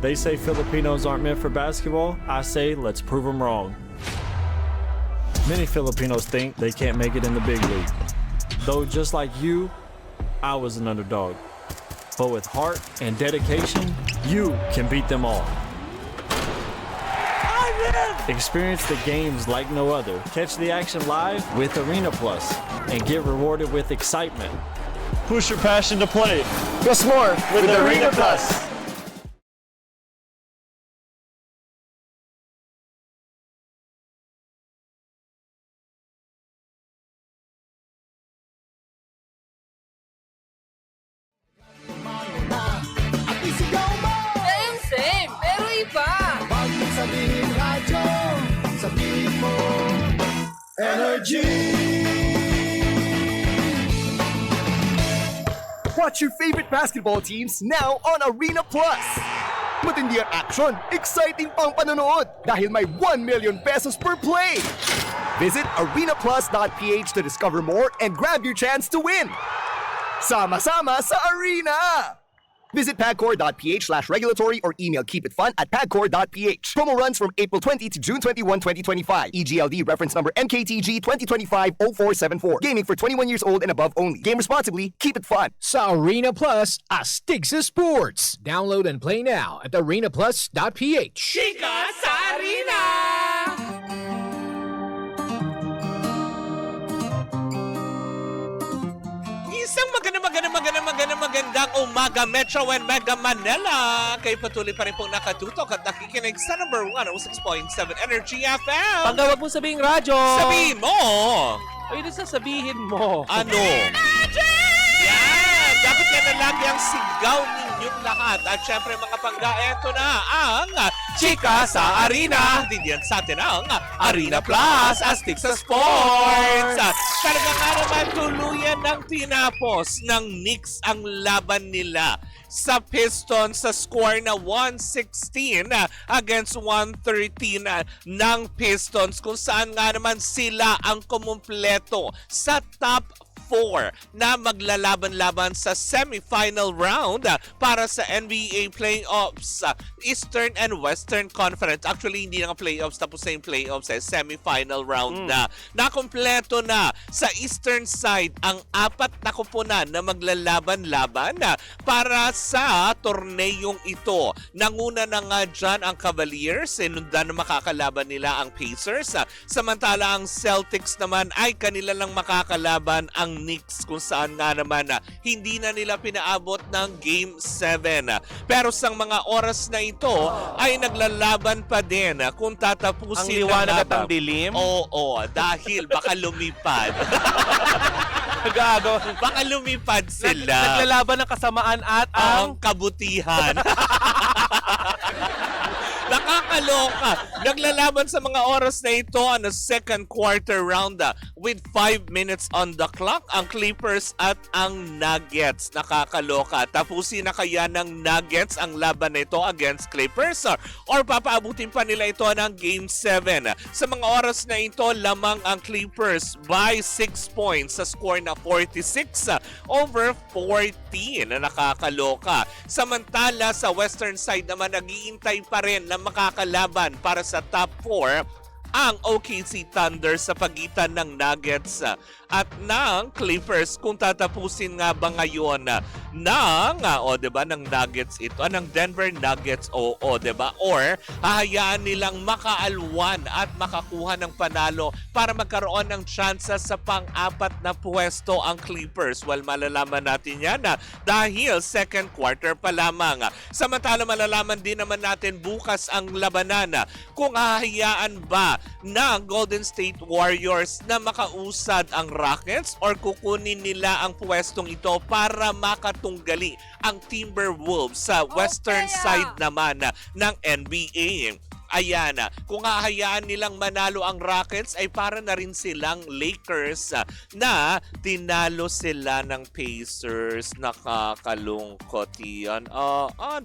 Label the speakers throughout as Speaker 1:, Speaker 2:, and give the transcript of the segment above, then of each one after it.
Speaker 1: They say Filipinos aren't meant for basketball. I say let's prove them wrong. Many Filipinos think they can't make it in the big league. Though just like you, I was an underdog. But with heart and dedication, you can beat them all. Experience the games like no other. Catch the action live with Arena Plus and get rewarded with excitement.
Speaker 2: Push your passion to play.
Speaker 3: Plus more with Arena Plus.
Speaker 4: Same, pero iba.
Speaker 3: Sabihin radyo, sabihin mo, energy. Watch your favorite basketball teams now on Arena Plus. Matindi ang action, exciting pang panonood dahil may 1 million pesos per play. Visit arenaplus.ph to discover more and grab your chance to win. Sama-sama sa arena! Visit pagcor.ph/regulatory or email keepitfun@pagcor.ph. Promo runs from April 20 to June 21, 2025. EGLD reference number MKTG 2025-0474. Gaming for 21 years old and above only. Game responsibly. Keep it fun.
Speaker 5: Sa Arena Plus, astig sa sports. Download and play now at arenaplus.ph.
Speaker 4: Chika sa arena!
Speaker 6: Isang magandang umaga Metro and Mega Manila. Kayo patuloy pa rin pong nakatutok at nakikinig sa number 106.7 Energy FM.
Speaker 7: Pagka wag mo sabihing radyo.
Speaker 6: Sabihin mo!
Speaker 7: Pwede sasabihin mo.
Speaker 6: Ano? Yan! Dapat yan na lagi ang sigaw ninyong lahat. At syempre mga pangga, eto na ang Chika sa Arena. Dinyan sa atin ang Arena Plus, astig sa sports. Talaga nga naman tuluyan ng tinapos ng Knicks ang laban nila sa Pistons sa score na 116 against 113 ng Pistons, kung saan nga naman sila ang kumumpleto sa top 4 na maglalaban-laban sa semifinal round para sa NBA playoffs, Eastern and Western Conference. Actually, hindi na playoffs, tapos na yung playoffs, semifinal round na. Nakompleto na sa Eastern side ang 4 na kupunan na maglalaban-laban para sa torneyong ito. Nanguna na nga dyan ang Cavaliers, sinundan na makakalaban nila ang Pacers. Samantala ang Celtics naman ay kanila lang makakalaban ang Knicks, kung saan nga naman hindi na nila pinaabot ng Game 7. Pero sa mga oras na ito ay naglalaban pa din kung tatapusin
Speaker 7: ang liwanag at ang dilim?
Speaker 6: Oo, dahil baka lumipad.
Speaker 7: Gago.
Speaker 6: Baka lumipad sila.
Speaker 7: Naglalaban ng kasamaan at
Speaker 6: ang kabutihan. Nakakaloka. Naglalaban sa mga oras na ito ang second quarter round with 5 minutes on the clock ang Clippers at ang Nuggets. Nakakaloka. Tapusin na kaya ng Nuggets ang laban na ito against Clippers or papaabutin pa nila ito ng Game 7? Sa mga oras na ito, lamang ang Clippers by 6 points sa score na 46 over 14 na nakakaloka. Samantala sa western side naman, nag-iintay pa rin na makakalaban para sa top 4 ang OKC Thunder sa pagitan ng Nuggets at ng Clippers. Kung tatapusin nga ba ngayon ng ng Nuggets ito, ng Denver Nuggets, diba? Or hahayaan nilang makaalwan at makakuha ng panalo para magkaroon ng tsansa sa pang-4 na pwesto ang Clippers. Well, malalaman natin yan dahil second quarter pa lamang. Samantala, malalaman din naman natin bukas ang labanan kung hahayaan ba ng Golden State Warriors na makausad ang Rockets or kukunin nila ang pwestong ito para makatunggali ang Timberwolves sa western side naman ng NBA. Ayan, kung hahayaan nilang manalo ang Rockets ay para na rin silang Lakers na tinalo sila ng Pacers. Nakakalungkot yan.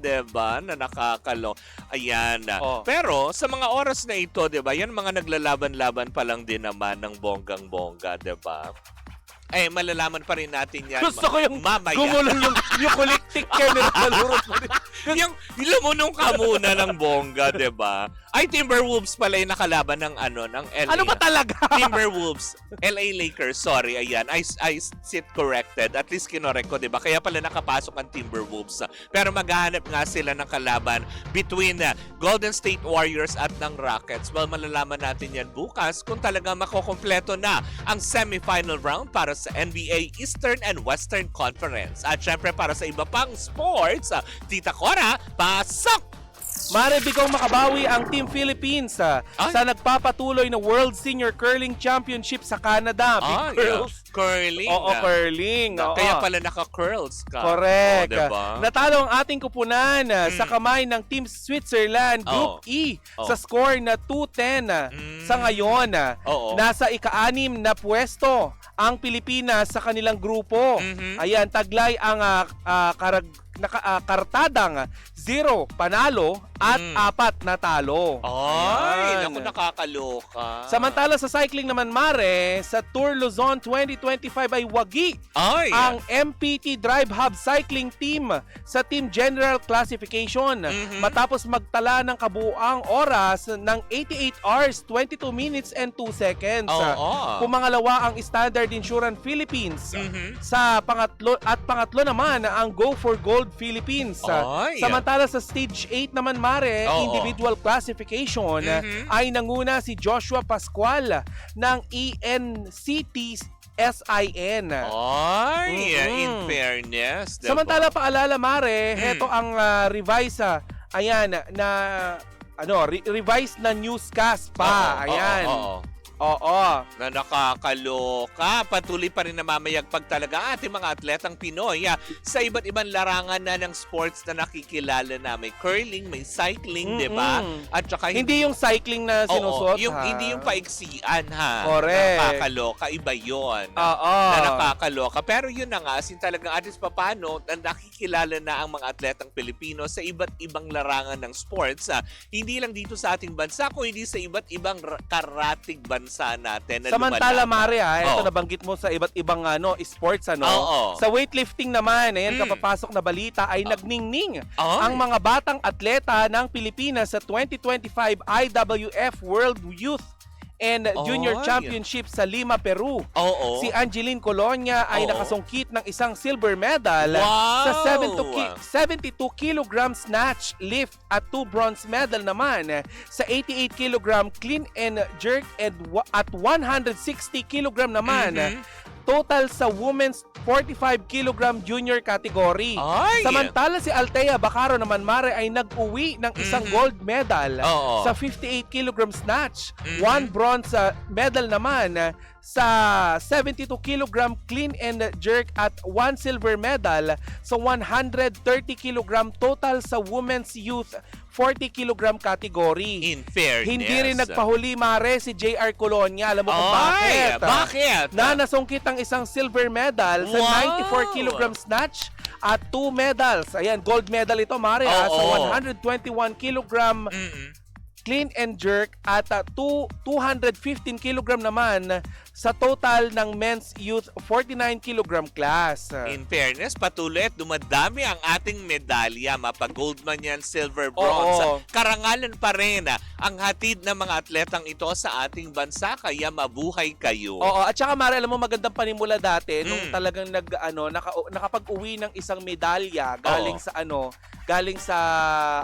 Speaker 6: Diba? Na Ayan. Pero sa mga oras na ito, diba, yan mga naglalaban-laban pa lang din naman ng bonggang-bongga, diba? Eh, malalaman pa rin natin yan.
Speaker 7: Gusto ko yung
Speaker 6: mamaya.
Speaker 7: gumulong yung kuliktik kernel.
Speaker 6: yung lumunong ka muna ng bongga, di ba? Ay, Timberwolves pala yung nakalaban ng ng LA.
Speaker 7: Ano ba talaga?
Speaker 6: Timberwolves. LA Lakers, sorry, ayan. I sit corrected. At least kinorek ko, di ba? Kaya pala nakapasok ang Timberwolves. Pero maghahanap nga sila ng kalaban between Golden State Warriors at ng Rockets. Well, malalaman natin yan bukas kung talaga makokompleto na ang semifinal round para sa NBA Eastern and Western Conference. At syempre para sa iba pang sports, Tita Cora, pasok!
Speaker 7: Mare, bigong makabawi ang Team Philippines sa nagpapatuloy na World Senior Curling Championship sa Canada. Big curls.
Speaker 6: Curling.
Speaker 7: Oo, curling. Oo.
Speaker 6: Kaya pala naka-curls ka.
Speaker 7: Correct.
Speaker 6: Diba?
Speaker 7: Natalo ang ating kupunan sa kamay ng Team Switzerland, Group E, sa score na 2-10. Sa ngayon, nasa ika-6 na pwesto ang Pilipinas sa kanilang grupo. Ayan, taglay ang kartadang 0 panalo at 4 natalo.
Speaker 6: Ay,
Speaker 7: Ayan.
Speaker 6: naku, nakakaloka.
Speaker 7: Samantala sa cycling naman, Mare, sa Tour Luzon 2025 ay wagi ang MPT Drive Hub Cycling Team sa Team General Classification matapos magtala ng kabuuang oras ng 88 hours, 22 minutes and 2 seconds. Pumangalawa ang Standard Insurance Philippines. Sa pangatlo naman ang Go for Gold Philippines. Samantala sa Stage 8 naman, Mare, individual classification, ay nanguna si Joshua Pascual ng ENCT SIN.
Speaker 6: In fairness. Diba?
Speaker 7: Samantala, paalala, Mare, heto ang revise, revise na newscast pa.
Speaker 6: Na nakakaloka. Patuloy pa rin namamayagpag talaga ang ating mga atletang Pinoy sa iba't ibang larangan na ng sports na nakikilala na. May curling, may cycling, di ba? At saka
Speaker 7: hindi yung cycling na sinusot,
Speaker 6: hindi yung paiksian, ha?
Speaker 7: Correct.
Speaker 6: Nakakaloka. Iba yun. Na nakakaloka. Pero yun na nga, talagang atis papano na nakikilala na ang mga atletang Pilipino sa iba't ibang larangan ng sports. Hindi lang dito sa ating bansa, kundi sa iba't ibang karatig bansa natin na
Speaker 7: samantala,
Speaker 6: lumalaban.
Speaker 7: Mare, ito nabanggit mo sa iba't ibang sports, Sa weightlifting naman, kapapasok na balita ay nagningning ang mga batang atleta ng Pilipinas sa 2025 IWF World Youth and Junior Championship sa Lima, Peru. Si Angeline Colonia ay nakasungkit ng isang silver medal sa 72 kg snatch lift at 2 bronze medal naman sa 88 kg clean and jerk at 160 kg naman. Total sa women's 45 kg junior category. Samantala si Althea Bacaro naman, Mare, ay nag-uwi ng isang gold medal sa 58 kg snatch, 1 bronze medal naman sa 72 kg clean and jerk at 1 silver medal sa 130 kg total sa women's youth 40 kg category.
Speaker 6: In fairness.
Speaker 7: Hindi rin nagpahuli, Mare, si JR Colonia. Alam mo kung bakit?
Speaker 6: Bakit?
Speaker 7: Na nasungkit ang isang silver medal sa 94 kg snatch at 2 medals. Ayan, gold medal ito, Mare, sa 121 kg clean and jerk at 215 kg naman sa total ng men's youth 49 kg class.
Speaker 6: In fairness, patuloy at dumadami ang ating medalya. Mapa-gold man yan, silver, bronze. Karangalan pa rin ang hatid ng mga atletang ito sa ating bansa. Kaya mabuhay kayo.
Speaker 7: At saka, Mare, alam mo, magandang panimula dati nung talagang nakapag-uwi ng isang medalya galing sa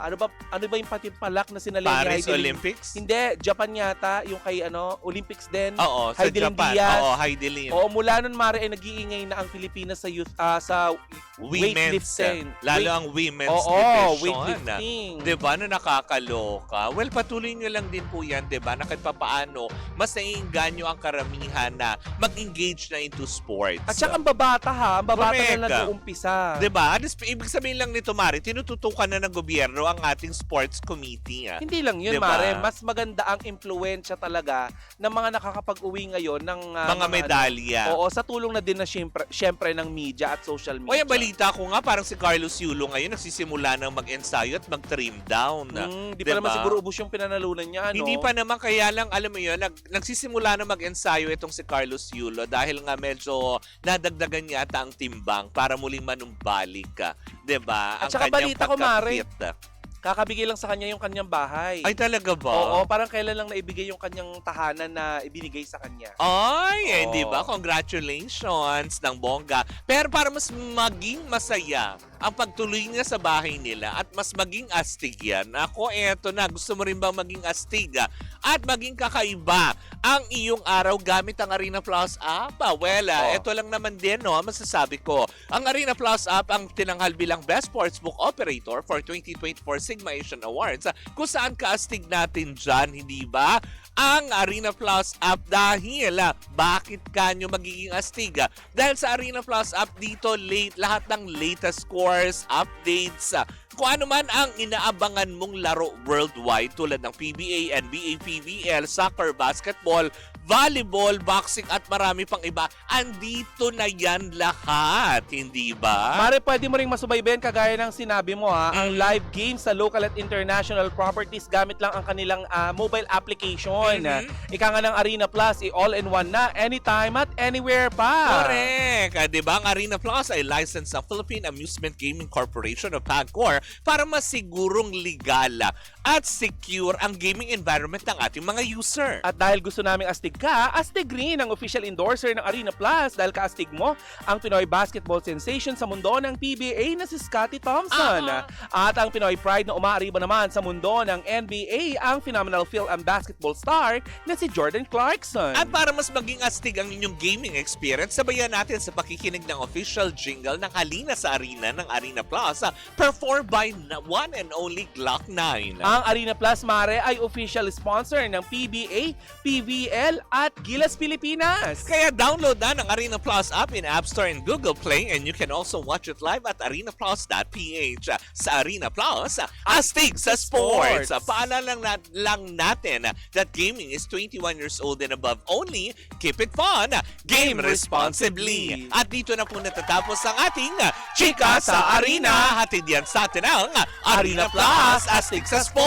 Speaker 7: ano ba yung patimpalak na sinalay ni
Speaker 6: Paris
Speaker 7: Heidelin?
Speaker 6: Olympics?
Speaker 7: Hindi, Japan yata, yung kay Olympics din.
Speaker 6: Sa
Speaker 7: Heidelin
Speaker 6: Japan.
Speaker 7: Diaz.
Speaker 6: Heidelin.
Speaker 7: Mula nun, Mare, ay nag-iingay na ang Pilipinas sa youth sa weightlifting.
Speaker 6: Lalo ang women's division.
Speaker 7: Weightlifting.
Speaker 6: Diba, na nakakaloka? Well, patuloy nyo lang din po yan, diba, na kahit papaano, mas naiinganyo ang karamihan na mag-engage na into sports.
Speaker 7: At saka ang babata ang babata na nag-uumpisa.
Speaker 6: Diba? Ibig sabihin lang nito, Mari, tinututukan na ng gobyerno ang ating sports committee.
Speaker 7: Hindi lang yun,
Speaker 6: diba?
Speaker 7: Mare. Mas maganda ang impluwensya talaga ng mga nakakapag-uwi ngayon ng ng
Speaker 6: mga medalya.
Speaker 7: Oo, sa tulong na din na syempre ng media at social media.
Speaker 6: O yung balita ko nga, parang si Carlos Yulo ngayon nagsisimula ng mag-ensayo at mag-trim down.
Speaker 7: Di pa naman siguro ubos yung pinanalunan niya, ano?
Speaker 6: Hindi pa naman, kaya lang, alam mo yun, nagsisimula na mag-ensayo itong si Carlos Yulo dahil nga medyo nadagdagan yata ang timbang para muling manumbalik ka. Diba?
Speaker 7: At saka balita ko, Mare,
Speaker 6: pagka-fit.
Speaker 7: kakabigay lang sa kanya yung kanyang bahay.
Speaker 6: Ay, talaga ba?
Speaker 7: Oo, parang kailan lang naibigay yung kanyang tahanan na ibinigay sa kanya.
Speaker 6: Ay,
Speaker 7: Oo.
Speaker 6: di ba? Congratulations ng bongga. Pero para mas maging masaya ang pagtuloy niya sa bahay nila at mas maging astig yan. Ako, eto na. Gusto mo rin bang maging astig at maging kakaiba ang iyong araw gamit ang Arena Plus app? Well, eto lang naman din, no? Masasabi ko. Ang Arena Plus app ang tinanghal bilang Best Sportsbook Operator for 2024 Sigma Asian Awards. Kung saan kaastig natin dyan, hindi ba? Ang Arena Plus app dahil bakit kanyo magiging astig? Dahil sa Arena Plus app dito lahat ng latest scores, updates, kung ano man ang inaabangan mong laro worldwide tulad ng PBA, NBA, PBL, soccer, basketball, volleyball, boxing at marami pang iba, andito na yan lahat, hindi ba?
Speaker 7: Mare, pwede mo ring masubaybayan kagaya ng sinabi mo ang live games sa local at international properties gamit lang ang kanilang mobile application. Ika nga ng Arena Plus, all-in-one na, anytime at anywhere pa.
Speaker 6: Correct! Diba ang Arena Plus ay licensed sa Philippine Amusement Gaming Corporation o PAGCOR para masigurong legal at secure ang gaming environment ng ating mga user.
Speaker 7: At dahil gusto naming astig ka, astig rin ang official endorser ng Arena Plus dahil kaastig mo ang Pinoy basketball sensation sa mundo ng PBA na si Scottie Thompson. At ang Pinoy pride na umaariba naman sa mundo ng NBA ang phenomenal film and basketball star na si Jordan Clarkson.
Speaker 6: At para mas maging astig ang inyong gaming experience, sabayan natin sa pakikinig ng official jingle ng Halina sa Arena ng Arena Plus, performed by one and only Glock 9.
Speaker 7: Ang Arena Plus, Mare, ay official sponsor ng PBA, PVL at Gilas Pilipinas.
Speaker 6: Kaya download na ng Arena Plus app in App Store and Google Play, and you can also watch it live at arenaplus.ph. Sa Arena Plus, astig sa sports. Paalala lang natin that gaming is 21 years old and above only. Keep it fun. Game responsibly. At dito na po natatapos ang ating Chika sa Arena. Hatid yan sa atin ang Arena Plus, astig sa sports.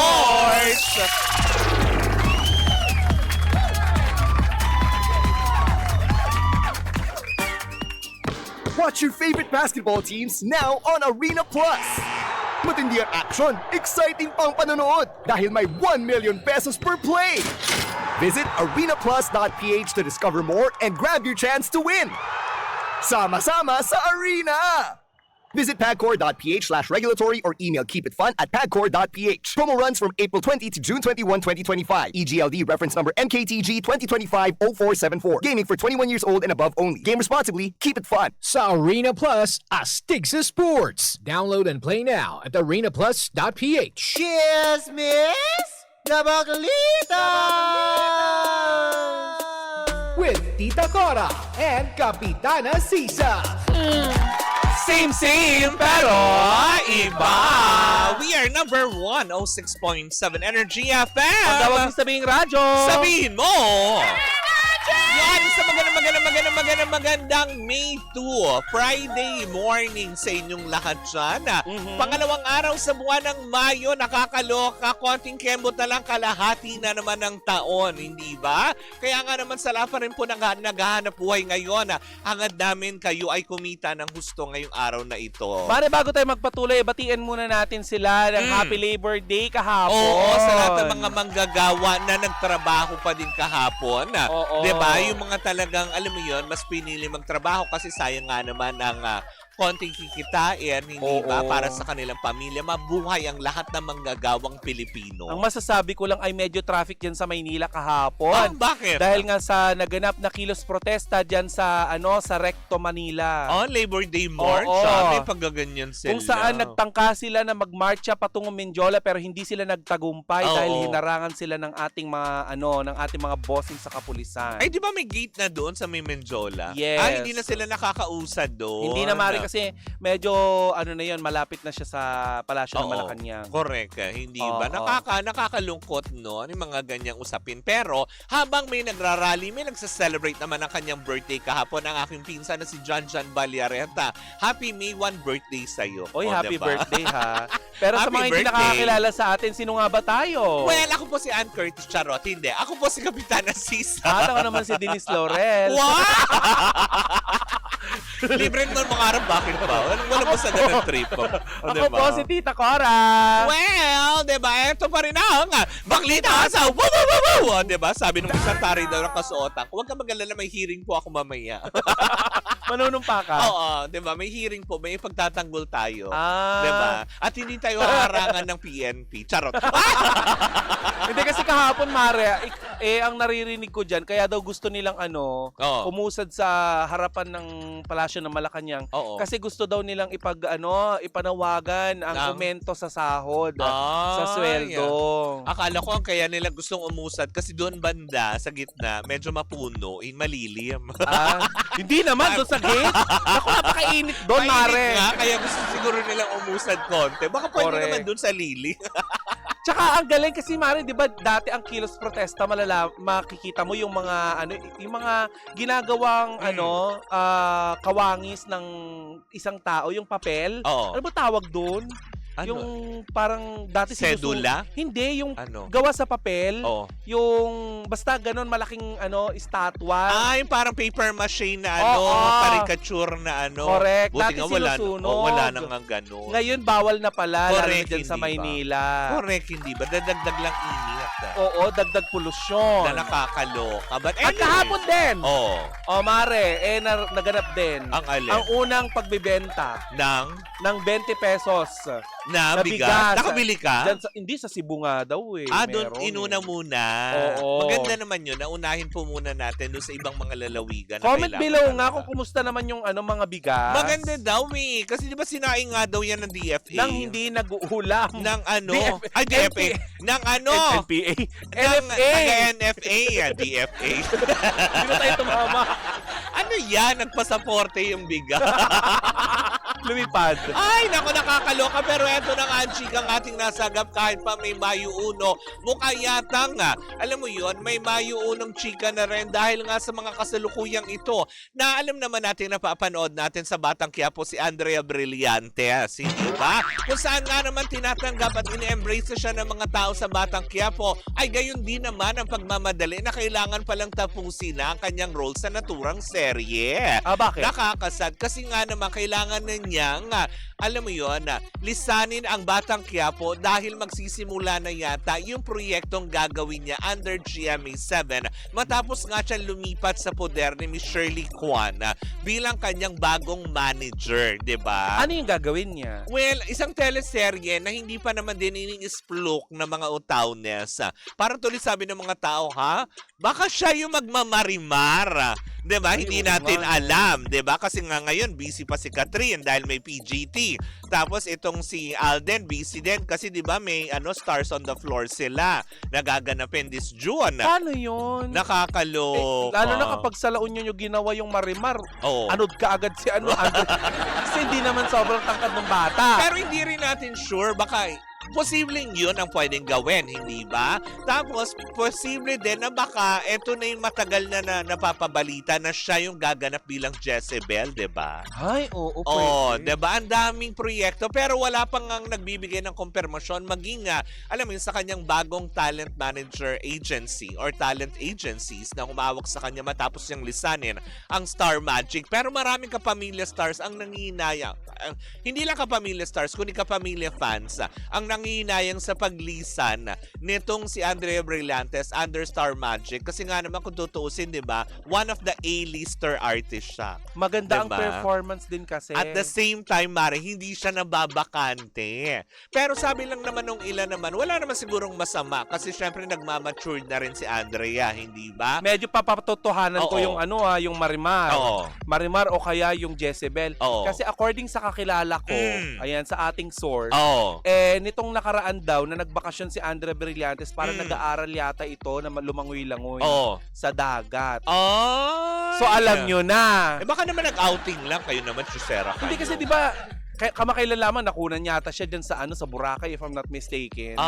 Speaker 3: Watch your favorite basketball teams now on Arena Plus. Matindi ang action, exciting pang panonood dahil may 1 million pesos per play. Visit arenaplus.ph to discover more and grab your chance to win. Sama-sama sa Arena! Visit pagcor.ph/regulatory or email keepitfun@pagcor.ph. Promo runs from April 20 to June 21, 2025. EGLD reference number MKTG 2025-0474. Gaming for 21 years old and above only. Game responsibly. Keep it fun.
Speaker 5: Sa Arena Plus, astig sa sports. Download and play now at arenaplus.ph.
Speaker 8: Cheers, miss! Gabagalitas!
Speaker 5: With Tita Cora and Kapitana Sisa.
Speaker 6: Same, pero iba. We are number 106.7 Energy FM.
Speaker 7: Pag tawag mo sabihing radyo.
Speaker 6: Sabihin mo. Yan sa magandang May 2, Friday morning sa inyong lahat dyan. Pangalawang araw sa buwan ng Mayo, nakakaloka, konting kembot na lang, kalahati na naman ng taon, hindi ba? Kaya nga naman sa lahat pa rin po naghahanap buhay ngayon. Hangad namin kayo ay kumita ng husto ngayong araw na ito.
Speaker 7: Mare, bago tayo magpatuloy, batiin muna natin sila ng Happy Labor Day kahapon.
Speaker 6: Oo, sa lahat ng mga manggagawa na nagtrabaho pa din kahapon.
Speaker 7: Oo.
Speaker 6: Diba? Yung mga talagang, alam mo yun, mas pinili magtrabaho kasi sayang nga naman ang konting kikitain, hindi ba? Para sa kanilang pamilya, mabuhay ang lahat ng manggagawang Pilipino.
Speaker 7: Ang masasabi ko lang ay medyo traffic dyan sa Maynila kahapon.
Speaker 6: Bakit?
Speaker 7: Dahil nga sa naganap na kilos protesta dyan sa sa Recto, Manila.
Speaker 6: Labor Day March. May paggaganyan sila.
Speaker 7: Kung saan nagtangka sila na magmarcha patungong Menjola pero hindi sila nagtagumpay dahil hinarangan sila ng ating mga ng ating mga bossing sa kapulisan.
Speaker 6: Ay, di ba may gate na doon sa may Menjola?
Speaker 7: Yes.
Speaker 6: Hindi na sila nakakausad doon.
Speaker 7: Hindi na maaring kasi medyo ano na 'yon, malapit na siya sa Palasyo ng Malacanang.
Speaker 6: Correct. Hindi ba? Nakakalungkot, no? Yung mga ganyang usapin. Pero habang may nagrarally, may nagsa-celebrate naman ang kanyang birthday kahapon ang aking pinsan na si John Ballareta. Happy May 1 birthday sa'yo.
Speaker 7: Oy, happy
Speaker 6: diba?
Speaker 7: birthday ha. Pero sa
Speaker 6: Happy
Speaker 7: mga hindi
Speaker 6: birthday.
Speaker 7: nakakakilala sa atin, sino nga ba tayo?
Speaker 6: Well, ako po si Ann Curtis Charot. Hindi. Ako po si Kapitana Sisa.
Speaker 7: Ako naman si Denise Laurel.
Speaker 6: What? Libre naman mga Arab, bakit ba? Wala ba sa ganang trip?
Speaker 7: Ako po si Tita Cora.
Speaker 6: Well, diba? Ito pa rin ang baklita sa woo! Diba? Sabi nung isang tari daw ng kasuotan, huwag ka mag-alala, may hearing po ako mamaya.
Speaker 7: Manunumpa ka?
Speaker 6: Oo, diba? May hearing po, may pagtatanggol tayo.
Speaker 7: Ah.
Speaker 6: Diba? At hindi tayo harangan ng PNP. Charot.
Speaker 7: Hindi kasi kahapon, Mare, ang naririnig ko dyan, kaya daw gusto nilang umusad sa harapan ng Palasyo ng Malacanang. Kasi gusto daw nilang ipanawagan ang aumento sa sahod, sa sweldo.
Speaker 6: Akala ko ang kaya nila gustong umusad kasi doon banda, sa gitna, medyo mapuno, malilim.
Speaker 7: Hindi naman, doon sa gate. Ako, napakainit doon, Mare.
Speaker 6: Nga, kaya gusto siguro nilang umusad konti. Baka pwede naman doon sa lili.
Speaker 7: Tsaka ang galing kasi, Mare, 'di ba dati ang kilos protesta makikita mo yung mga yung mga ginagawang kawangis ng isang tao, yung papel. Ano ba tawag doon? Yung parang dati
Speaker 6: sedula?
Speaker 7: Hindi, yung gawa sa papel. Yung basta ganon malaking estatwa.
Speaker 6: Yung parang paper mache na caricature na
Speaker 7: Correct.
Speaker 6: Buti
Speaker 7: dati
Speaker 6: nga
Speaker 7: sinusunog.
Speaker 6: wala nang ganon.
Speaker 7: Ngayon bawal na pala, lalo
Speaker 6: Correct,
Speaker 7: dyan sa Maynila.
Speaker 6: Correct, hindi ba? Dadagdag lang init.
Speaker 7: Oo, dagdag polusyon.
Speaker 6: Na nakakaloka. But
Speaker 7: At kahapon din. Mare, naganap din.
Speaker 6: Ang alin?
Speaker 7: Ang unang pagbibenta ng 20 pesos
Speaker 6: na bigas. Nakabili ka?
Speaker 7: Hindi, sa Cebu nga daw eh.
Speaker 6: Doon inuna muna.
Speaker 7: Oo.
Speaker 6: Maganda naman yun. Naunahin po muna natin doon sa ibang mga lalawigan.
Speaker 7: Comment below nga kung kumusta naman yung mga bigas.
Speaker 6: Maganda daw eh. Kasi di ba sinaing nga daw yan ng DFA?
Speaker 7: Nang hindi nag-uulam.
Speaker 6: Ng
Speaker 7: DFA.
Speaker 6: Ng
Speaker 7: NPA. LFA.
Speaker 6: NFA. DFA.
Speaker 7: Hindi na tayo tumama.
Speaker 6: Ano yan? Nagpasaporte yung bigas.
Speaker 7: Lumipad.
Speaker 6: Ay, naku, nakakaloka. Pero eto na nga, chikang ating nasagap kahit pa may Mayo 1. Mukha yata nga. Alam mo yon, may Mayo 1 chika na rin dahil nga sa mga kasalukuyang ito na alam naman natin na papanood natin sa Batang Quiapo si Andrea Brillantes. Hindi ba? Kung saan nga naman tinatanggap at in-embrace siya ng mga tao sa Batang Quiapo, ay gayon din naman ang pagmamadali na kailangan palang tapusin na ang kanyang role sa naturang serye.
Speaker 7: Bakit?
Speaker 6: Nakakasad kasi nga naman kailangan na niyang, alam mo yun, lisanin ang Batang Quiapo dahil magsisimula na yata yung proyektong gagawin niya under GMA7 matapos nga siya lumipat sa poder ni Miss Shirley Kwan bilang kanyang bagong manager, di ba?
Speaker 7: Ano yung gagawin niya?
Speaker 6: Well, isang teleserye na hindi pa naman din ini-explore ng mga utawnes. Parang tuloy sabi ng mga tao, baka siya yung magmamarimar. Diba? Hindi natin alam. Diba? Kasi nga ngayon, busy pa si Catherine dahil may PGT. Tapos itong si Alden, busy din. Kasi diba may Stars on the Floor sila. Nagaganapin this June.
Speaker 7: Paano yun?
Speaker 6: Nakakaloka.
Speaker 7: Lalo na kapag sa La Union yung ginawa yung Marimar. Anod ka agad si kasi hindi naman sobrang tangkad ng bata.
Speaker 6: Pero hindi rin natin sure. Baka posibleng yun ang pwedeng gawin, hindi ba? Tapos, posible din na baka eto na yung matagal na napapabalita na siya yung gaganap bilang Jezebel, di ba?
Speaker 7: Ay, oo, pwede.
Speaker 6: Di ba? Ang daming proyekto, pero wala pang ang nagbibigay ng konfirmasyon maging, alam mo yun, sa kanyang bagong talent manager agency or talent agencies na humawak sa kanya matapos niyang lisanin ang Star Magic. Pero maraming kapamilya stars ang nangihinayang. Hindi lang kapamilya stars, kundi kapamilya fans ang nangihinayang sa paglisan nitong si Andrea Brillantes under Star Magic. Kasi nga naman kung tutuusin, di ba, one of the A-lister artists siya.
Speaker 7: Maganda
Speaker 6: diba?
Speaker 7: Ang performance din kasi.
Speaker 6: At the same time, Mare, hindi siya nababakante. Pero sabi lang naman nung ilan naman, wala naman sigurong masama kasi syempre nagmamature na rin si Andrea, hindi ba?
Speaker 7: Medyo papatotohanan ko yung yung Marimar. Marimar o kaya yung Jezebel. Kasi according sa kakilala ko, ayan, sa ating source, nitong nitong nakaraan daw na nagbakasyon si Andrea Brillantes para nag-aaral yata ito na lumangoy-langoy sa dagat. So alam nyo na.
Speaker 6: Baka naman nag-outing lang kayo naman, Chusera.
Speaker 7: Hindi kasi 'di ba kamakailan lamang nakunan yata siya dyan sa sa Boracay if I'm not mistaken.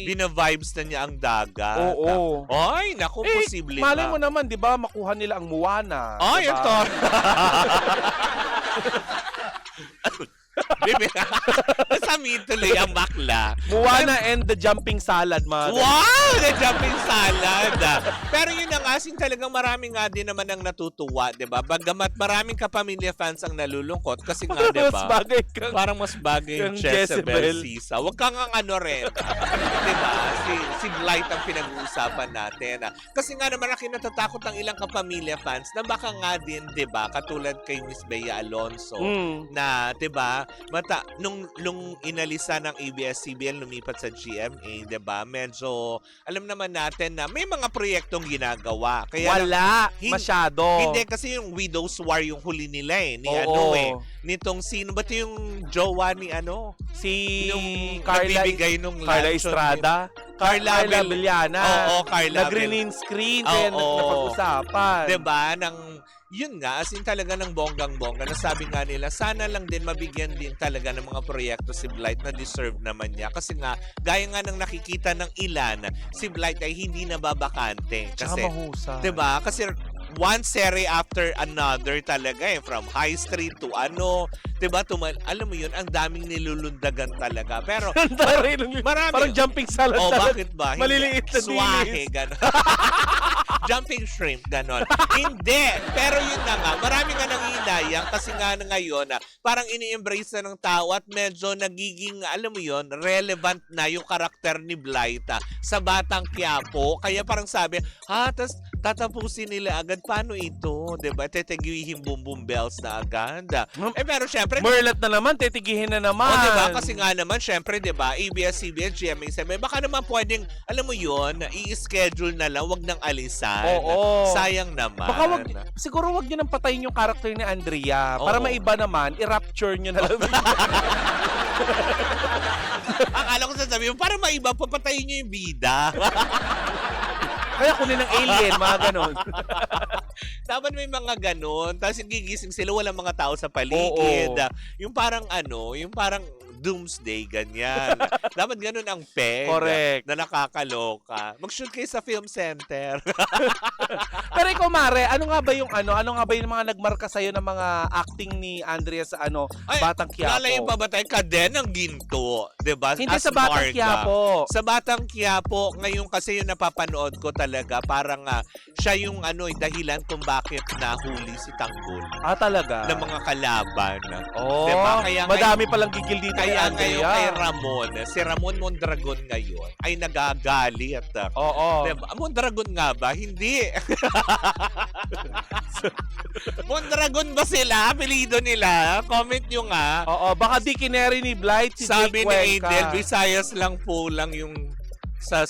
Speaker 6: Bina-vibes na niya ang dagat.
Speaker 7: Oo.
Speaker 6: Ay, naku, posible
Speaker 7: malay mo naman, 'di ba, makuha nila ang Moana.
Speaker 6: Ay,
Speaker 7: diba?
Speaker 6: ito. Nasamin tuloy ang bakla.
Speaker 7: Moana and the jumping salad, mga
Speaker 6: Wow! The jumping salad. Pero yun ang asing talagang marami nga din naman ang natutuwa, di ba? Bagamat maraming kapamilya fans ang nalulungkot kasi nga, di ba? Parang mas bagay yung Jezebel Sisa. Huwag kang ang ano rin. Di ba? Si Blight ang pinag-uusapan natin. Kasi nga naman natatakot ang ilang kapamilya fans na baka nga din, di ba? Katulad kay Miss Bea Alonso na, di ba? Nung inalisa ng ABS-CBN, lumipat sa GMA, diba? Medyo, alam naman natin na may mga proyektong ginagawa. Kaya
Speaker 7: wala masyado.
Speaker 6: Hindi, kasi yung Widow's War yung huli nila ni nitong sino, ba't yung jowa ni
Speaker 7: yung
Speaker 6: Carla
Speaker 7: Estrada? Carla Villana.
Speaker 6: Oo, Carla.
Speaker 7: Nag-green screen, kaya napag-usapan.
Speaker 6: Diba? Yun nga, as in talaga ng bonggang-bongga. Nasabi nga nila, sana lang din mabigyan din talaga ng mga proyekto si Blight na deserve naman niya. Kasi nga, gaya nga ng nakikita ng ilan, si Blight ay hindi nababakante. Kasi,
Speaker 7: mahusay.
Speaker 6: diba? Kasi one series after another talaga from High Street to diba? Alam mo yun, ang daming nilulundagan talaga. Pero, marami.
Speaker 7: Parang jumping salad.
Speaker 6: Bakit ba?
Speaker 7: Maliliit na
Speaker 6: Swahe, gano'n. Jumping shrimp, gano'n. Hindi. Pero yun na nga, marami nga nanginayang kasi nga na ngayon, parang ini-embrace na ng tao at medyo nagiging, alam mo yun, relevant na yung karakter ni Blight sa Batang Quiapo. Kaya parang sabi, tas tatapusin nila agad. Paano ito? Diba? Tetigihin boom boom bells na agad. Pero syempre,
Speaker 7: Merlat na naman, titigihin na naman.
Speaker 6: diba? Kasi nga naman, syempre, diba? ABS-CBN, GMA7, baka naman pwedeng, alam mo yun, i-schedule na lang, wag nang alisan. Sayang naman.
Speaker 7: Baka siguro wag nyo nang patayin yung character ni Andrea. Para maiba naman, i-rapture nyo na lang.
Speaker 6: Akala ko sasabihin, para maiba, papatayin nyo yung bida.
Speaker 7: Kaya kunin ng alien, mga ganon.
Speaker 6: Dapat may mga ganon. Tapos gigising sila, walang mga tao sa paligid. Yung parang yung parang doomsday, ganyan. Dapat ganun ang peg.
Speaker 7: Correct.
Speaker 6: Na nakakaloka. Mag-shoot kayo sa film center.
Speaker 7: Pero ikaw, Mare, ano nga ba yung mga nagmarka sa'yo ng mga acting ni Andrea sa Batang Quiapo?
Speaker 6: Lalayo pa ba tayo? Kaden ng ginto. Diba?
Speaker 7: Hindi sa Batang Quiapo.
Speaker 6: Sa Batang Quiapo, ngayon kasi yung napapanood ko talaga, parang siya yung dahilan kung bakit nahuli si Tanggol.
Speaker 7: Talaga?
Speaker 6: Ng mga kalaban.
Speaker 7: Diba? Kaya madami palang gigil dito kay
Speaker 6: Andrea.
Speaker 7: Andrea.
Speaker 6: Ngayon kay Ramon, si Ramon Mondragon ngayon ay nagagalit. Diba? Mondragon nga ba? Hindi. Mondragon ba sila? Apelido nila? Comment nyo nga.
Speaker 7: Baka di kineri ni Blight si
Speaker 6: Sabi
Speaker 7: Jake
Speaker 6: ni
Speaker 7: Cuenca.
Speaker 6: Adel, Visayas lang po lang yung sa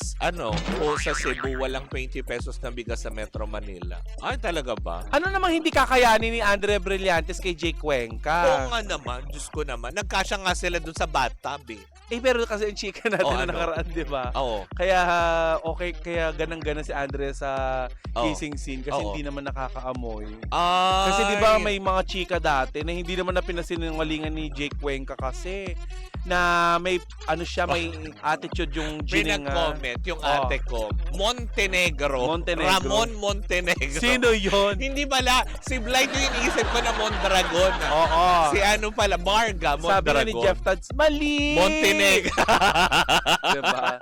Speaker 6: Cebu, walang 20 pesos na bigas sa Metro Manila. Ay, talaga ba?
Speaker 7: Ano namang hindi kakayanin ni Andrea Brillantes kay Jake Cuenca?
Speaker 6: Oo nga naman, Diyos ko naman. Nagkasya nga sila dun sa bathtub
Speaker 7: pero kasi yung chika natin na nakaraan, di ba?
Speaker 6: Oo.
Speaker 7: Kaya, kaya ganang-gana si Andrea sa kissing scene kasi hindi naman nakakaamoy. Kasi di ba may mga chika dati na hindi naman na pinasinungalingan ni Jake Cuenca kasi na may may attitude yung gininga.
Speaker 6: Comment yung ate ko. Montenegro. Ramon Montenegro.
Speaker 7: Sino yun?
Speaker 6: Hindi pala. Si Blight yung iniisip ko na Mondragon. Si pala, Marga Mondragon.
Speaker 7: Sabi nga ni Jeff Tads, mali!
Speaker 6: Montenegro.
Speaker 7: Diba?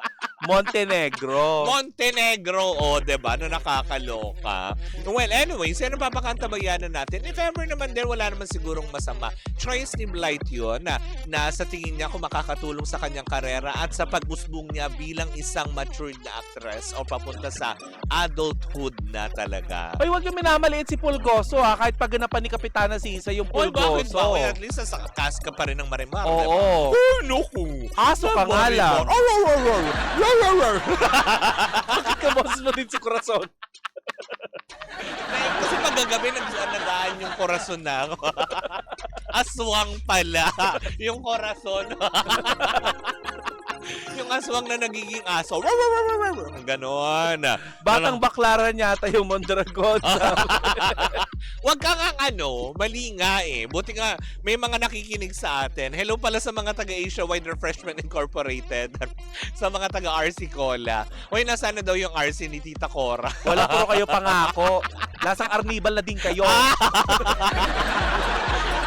Speaker 7: Montenegro.
Speaker 6: Diba? No, nakakaloka. Well, anyways, yan ang papakantabayanan natin. If ever naman din, wala naman sigurong masama. Choice ni Blight yun na sa tingin niya kung makakatulong sa kanyang karera at sa pag-usbong niya bilang isang matured na actress o papunta sa adulthood na talaga.
Speaker 7: Ay, wag yung minamaliit si Pulgoso kahit pag ganapan ni Kapitana Sisa yung Pulgoso.
Speaker 6: Bakit? At least sa cast ka pa rin ng Marimar.
Speaker 7: Oo.
Speaker 6: Diba? Naku.
Speaker 7: Aso ka nga lang. Bakit ka boses mo din si Corazon?
Speaker 6: Kasi pagagabi nag-aan yung korason na ako. Aswang pala. Yung corazon. Yung aswang na nagiging aso. Ganon.
Speaker 7: Batang baklaran yata yung Mondragon.
Speaker 6: Wag ka nga mali nga eh. Buti nga may mga nakikinig sa atin. Hello pala sa mga taga-Asia Wine Refreshment Incorporated. Sa mga taga-RC Cola. Hoy, nasaan na daw yung RC ni Tita Cora?
Speaker 7: Wala puro kayo pangako. Lasang Arnibal na din kayo.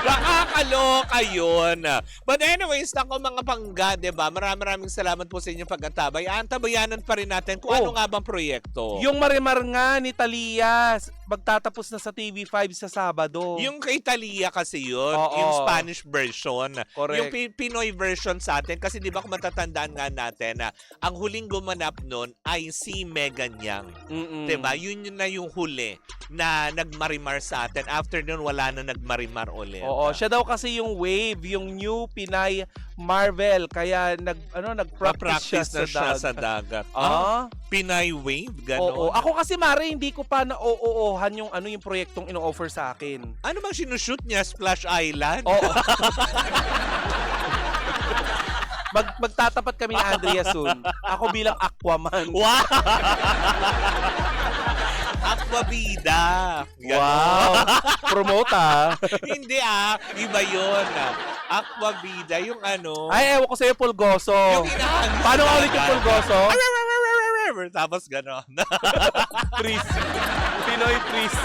Speaker 6: Nakakaloka yun. But anyways, ako mga pangga, diba? Maraming salamat po sa inyong pag-antabay. Antabayanan pa rin natin kung ano nga bang proyekto.
Speaker 7: Yung Marimar nga ni Talia, magtatapos na sa TV5 sa Sabado.
Speaker 6: Yung kay Talia kasi yun,
Speaker 7: Oo.
Speaker 6: yung Spanish version.
Speaker 7: Correct.
Speaker 6: Yung Pinoy version sa atin, kasi di ba kung matatandaan nga natin na ang huling gumanap nun ay si Megan Yang. Diba? Yun na yung huli na nagmarimar sa atin. After nun, wala na nagmarimar ulit.
Speaker 7: Oo, siya daw kasi yung Wave, yung new Pinay Marvel, kaya nag-practice siya
Speaker 6: sa dagat.
Speaker 7: Ah?
Speaker 6: Pinay Wave? Ganon.
Speaker 7: Oo. Ako kasi, Mare, hindi ko pa na-oo-ohan yung yung proyektong ino-offer sa akin.
Speaker 6: Ano bang sinushoot niya? Splash Island?
Speaker 7: Oo. Magtatapat kami ni Andrea soon. Ako bilang Aquaman.
Speaker 6: Wow! Aquabida.
Speaker 7: Wow! Promote
Speaker 6: Hindi iba yun. Aquabida, yung
Speaker 7: Ay, ewan ko sa'yo, Pulgoso.
Speaker 6: Yung hinahangin.
Speaker 7: Paano nga ulit yung Pulgoso?
Speaker 6: Tapos gano'n.
Speaker 7: Tris. Pinoy Tris.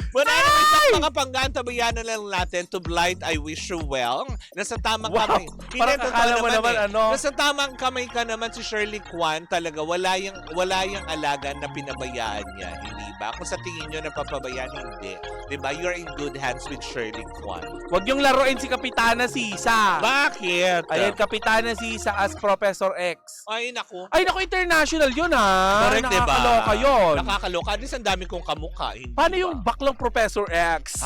Speaker 6: But anyways, ang mga panggantabayanan lang natin, to Blight, I wish you well. Nasa tamang kamay.
Speaker 7: Parang akala mo naman,
Speaker 6: Nasa tamang kamay ka naman si Shirley Kwan, talaga wala yung alaga na pinabayaan niya. Hindi ba? Kung sa tingin nyo napapabayaan, hindi. Diba? You're in good hands with Shirley Kwan.
Speaker 7: Huwag yung laruin si Kapitana Sisa.
Speaker 6: Bakit?
Speaker 7: Ayan, Kapitana Sisa as Professor X.
Speaker 6: Ay, naku.
Speaker 7: Ay, naku, international yun
Speaker 6: Correct, diba?
Speaker 7: Nakakaloka yun.
Speaker 6: Nakakaloka. At least ang dami kong kamukha. Hindi
Speaker 7: Paano
Speaker 6: ba?
Speaker 7: yung baklang Professor X?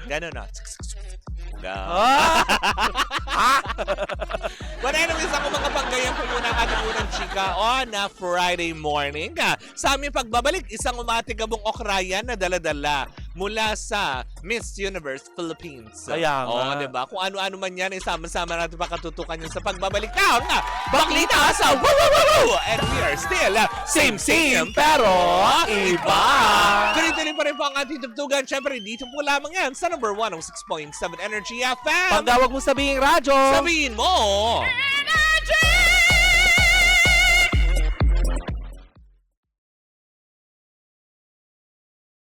Speaker 6: Gano'n na.
Speaker 7: Ah!
Speaker 6: But anyways, ako mga panggayang po muna ang ating unang chika on a Friday morning. Sa aming pagbabalik, isang umatigabong okrayan na dala-dala mula sa Miss Universe Philippines.
Speaker 7: Kaya nga.
Speaker 6: Oo, diba? Kung ano-ano man yan, isama-sama natin pakatutukan yan sa pagbabalik na Baklita sa Woo Woo Woo Woo! And we are still same pero iba! Tuloy-tuloy pa rin po ang ating tugtugan. Siyempre, dito po lamang yan sa number 106.7 Energy FM.
Speaker 7: Pagdawag mo sabihing radyo.
Speaker 6: Sabihin mo!